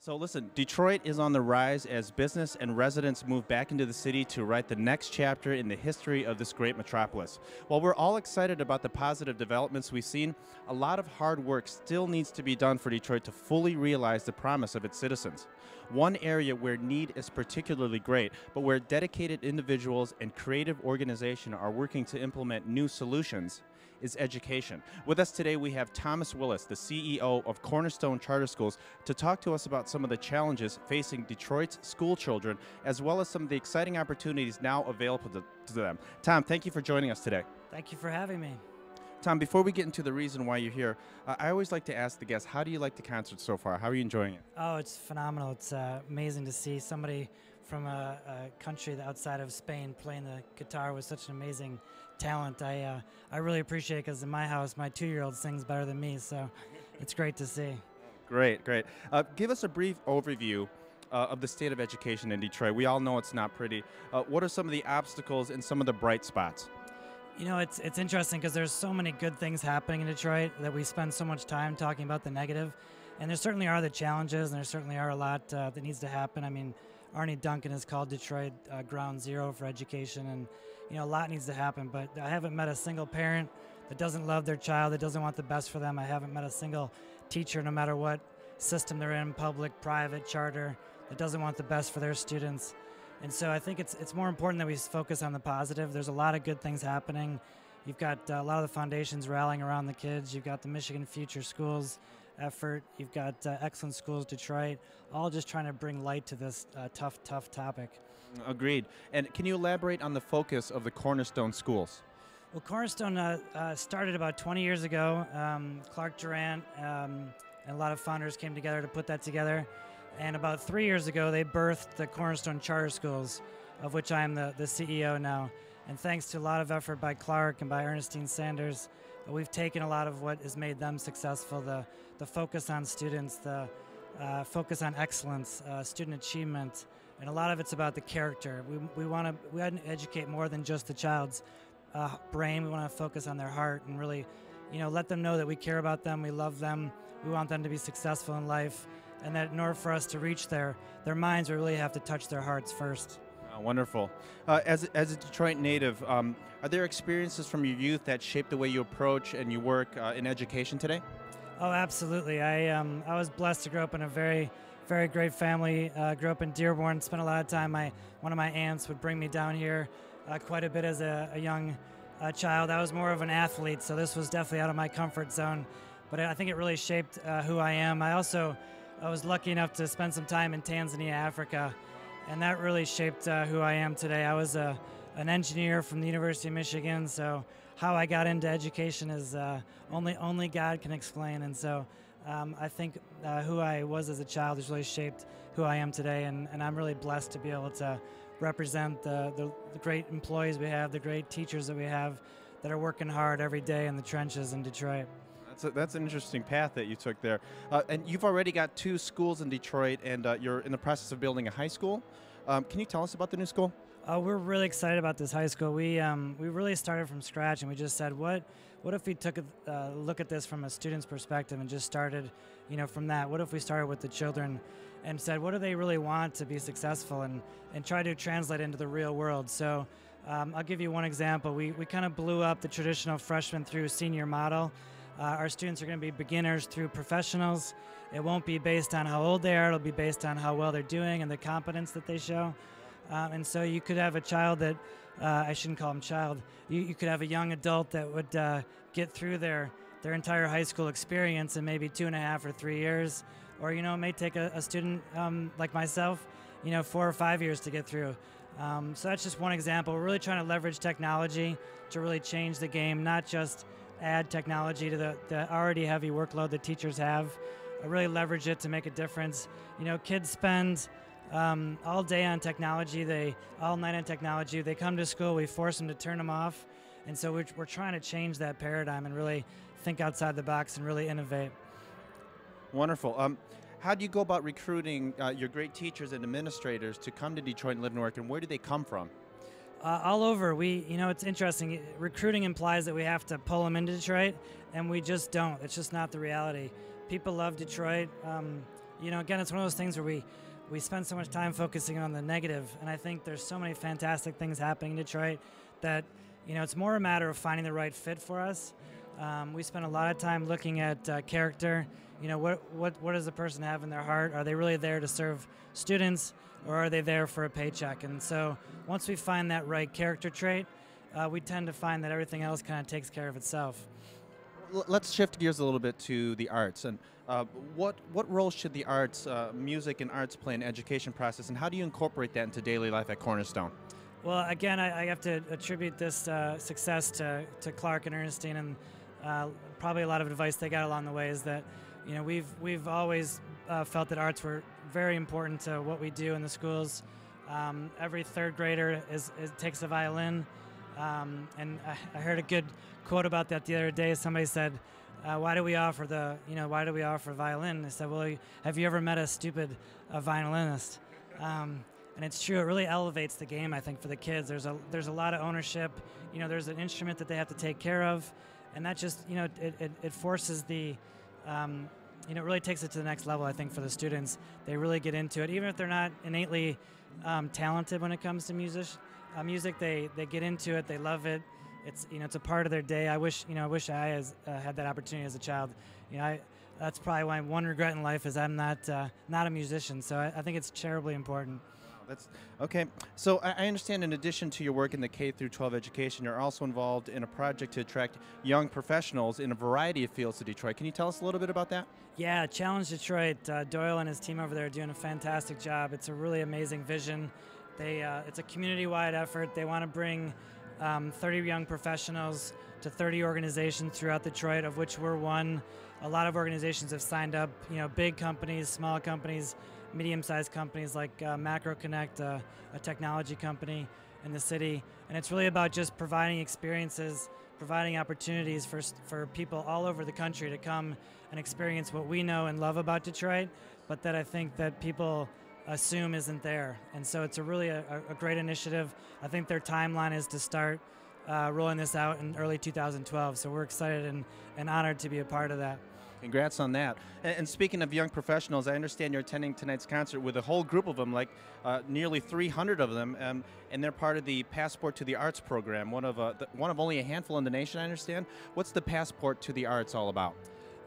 So listen, Detroit is on the rise as business and residents move back into the city to write the next chapter in the history of this great metropolis. While we're all excited about the positive developments we've seen, a lot of hard work still needs to be done for Detroit to fully realize the promise of its citizens. One area where need is particularly great, but where dedicated individuals and creative organization are working to implement new solutions, is education. With us today, we have Thomas Willis, the CEO of Cornerstone Charter Schools, to talk to us about some of the challenges facing Detroit's school children, as well as some of the exciting opportunities now available to them. Tom, thank you for joining us today. Thank you for having me. Tom, before we get into the reason why you're here, I always like to ask the guests, how do you like the concert so far? How are you enjoying it? Oh, it's phenomenal. It's amazing to see somebody from a country outside of Spain playing the guitar with such an amazing talent. I really appreciate it because in my house, my 2-year-old sings better than me, so it's great to see. Great, great. Give us a brief overview of the state of education in Detroit. We all know it's not pretty. What are some of the obstacles and some of the bright spots? You know, it's interesting because there's so many good things happening in Detroit that we spend so much time talking about the negative. And there certainly are the challenges, and there certainly are a lot that needs to happen. I mean, Arnie Duncan has called Detroit ground zero for education, and you know, a lot needs to happen. But I haven't met a single parent that doesn't love their child, that doesn't want the best for them. I haven't met a single teacher, no matter what system they're in, public, private, charter, that doesn't want the best for their students. And so I think it's more important that we focus on the positive. There's a lot of good things happening. You've got a lot of the foundations rallying around the kids. You've got the Michigan Future Schools effort. You've got Excellent Schools Detroit, all just trying to bring light to this tough topic. Agreed. And can you elaborate on the focus of the Cornerstone Schools? Well, Cornerstone started about 20 years ago. Clark Durant and a lot of founders came together to put that together. And about 3 years ago, they birthed the Cornerstone Charter Schools, of which I am the CEO now. And thanks to a lot of effort by Clark and by Ernestine Sanders, we've taken a lot of what has made them successful, the focus on students, the focus on excellence, student achievement, and a lot of it's about the character. We want to educate more than just the child's brain. We want to focus on their heart and really, you know, let them know that we care about them, we love them, we want them to be successful in life, and that in order for us to reach their minds, we really have to touch their hearts first. Wonderful. As a Detroit native, are there experiences from your youth that shape the way you approach and you work in education today? Oh, absolutely. I was blessed to grow up in a very, very great family. Grew up in Dearborn, spent a lot of time. One of my aunts would bring me down here quite a bit as a young child. I was more of an athlete, so this was definitely out of my comfort zone. But I think it really shaped who I am. I was lucky enough to spend some time in Tanzania, Africa, and that really shaped who I am today. I was an engineer from the University of Michigan, so how I got into education is only God can explain. And so I think who I was as a child has really shaped who I am today, and I'm really blessed to be able to represent the great employees we have, the great teachers that we have that are working hard every day in the trenches in Detroit. That's an interesting path that you took there. And you've already got 2 schools in Detroit, and you're in the process of building a high school. Can you tell us about the new school? We're really excited about this high school. We really started from scratch, and we just said, what if we took a look at this from a student's perspective and just started, you know, from that? What if we started with the children and said, what do they really want to be successful, and try to translate into the real world? So I'll give you one example. We kind of blew up the traditional freshman through senior model. Our students are going to be beginners through professionals. It won't be based on how old they are. It'll be based on how well they're doing and the competence that they show. And so you could have a child that, I shouldn't call them child, you could have a young adult that would get through their entire high school experience in maybe 2.5 or 3 years. Or, you know, it may take a student like myself, you know, 4 or 5 years to get through. So that's just one example. We're really trying to leverage technology to really change the game, not just add technology to the already heavy workload that teachers have. Really leverage it to make a difference. You know, kids spend all day on technology, all night on technology. They come to school, we force them to turn them off. And so we're trying to change that paradigm and really think outside the box and really innovate. Wonderful. How do you go about recruiting your great teachers and administrators to come to Detroit and live and work, and where do they come from? All over. You know, it's interesting. Recruiting implies that we have to pull them into Detroit, and we just don't. It's just not the reality. People love Detroit. again, it's one of those things where we spend so much time focusing on the negative, and I think there's so many fantastic things happening in Detroit that, it's more a matter of finding the right fit for us. We spend a lot of time looking at character. What does the person have in their heart? Are they really there to serve students, or are they there for a paycheck? And so once we find that right character trait, we tend to find that everything else kind of takes care of itself. Let's shift gears a little bit to the arts. And what role should the arts, music and arts, play in the education process, and how do you incorporate that into daily life at Cornerstone? Well, again, I have to attribute this success to Clark and Ernestine, and probably a lot of advice they got along the way is that, we've always felt that arts were very important to what we do in the schools. Every third grader takes a violin, and I heard a good quote about that the other day. Somebody said, "Why do we offer violin?" I said, "Well, have you ever met a stupid violinist?" And it's true. It really elevates the game, I think, for the kids. There's a lot of ownership. There's an instrument that they have to take care of, and that just it forces the it really takes it to the next level, I think, for the students. They really get into it, even if they're not innately talented when it comes to music. They get into it. They love it. It's a part of their day. I wish I had that opportunity as a child. That's probably why one regret in life is I'm not a musician. So I think it's terribly important. That's okay. So I understand, in addition to your work in the K through 12 education, you're also involved in a project to attract young professionals in a variety of fields to Detroit. Can you tell us a little bit about that? Yeah, Challenge Detroit. Doyle and his team over there are doing a fantastic job. It's a really amazing vision. It's a community-wide effort. They want to bring 30 young professionals to 30 organizations throughout Detroit, of which we're one. A lot of organizations have signed up, big companies, small companies, medium-sized companies like Macro Connect, a technology company in the city. And it's really about just providing experiences, providing opportunities for people all over the country to come and experience what we know and love about Detroit, but that I think that people assume isn't there. And so it's really a great initiative. I think their timeline is to start rolling this out in early 2012. So we're excited and honored to be a part of that. Congrats on that. And speaking of young professionals, I understand you're attending tonight's concert with a whole group of them, like nearly 300 of them, and they're part of the Passport to the Arts program, one of only a handful in the nation, I understand. What's the Passport to the Arts all about?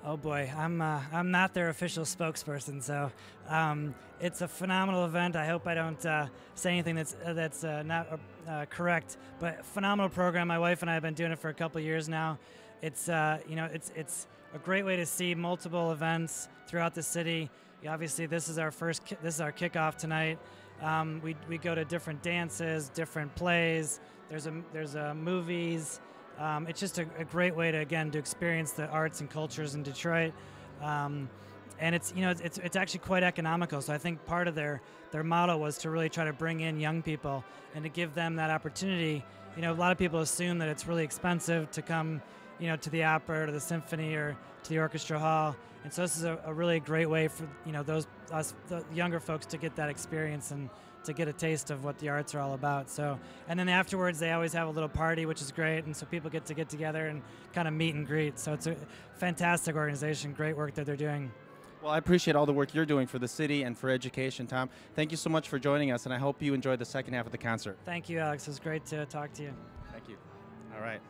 Oh boy, I'm not their official spokesperson, so it's a phenomenal event. I hope I don't say anything that's not correct, but phenomenal program. My wife and I have been doing it for a couple of years now. It's it's a great way to see multiple events throughout the city. Obviously, this is our kickoff tonight. We go to different dances, different plays. There's movies. It's just a great way to experience the arts and cultures in Detroit, and it's actually quite economical. So I think part of their model was to really try to bring in young people and to give them that opportunity. A lot of people assume that it's really expensive to come, to the opera or to the Symphony or to the Orchestra Hall, and so this is a really great way for the younger folks to get that experience and to get a taste of what the arts are all about. So, and then afterwards they always have a little party, which is great, and so people get together and kind of meet and greet. So it's a fantastic organization, great work that they're doing. Well, I appreciate all the work you're doing for the city and for education, Tom. Thank you so much for joining us, and I hope you enjoyed the second half of the concert. Thank you, Alex. It was great to talk to you. Thank you. All right.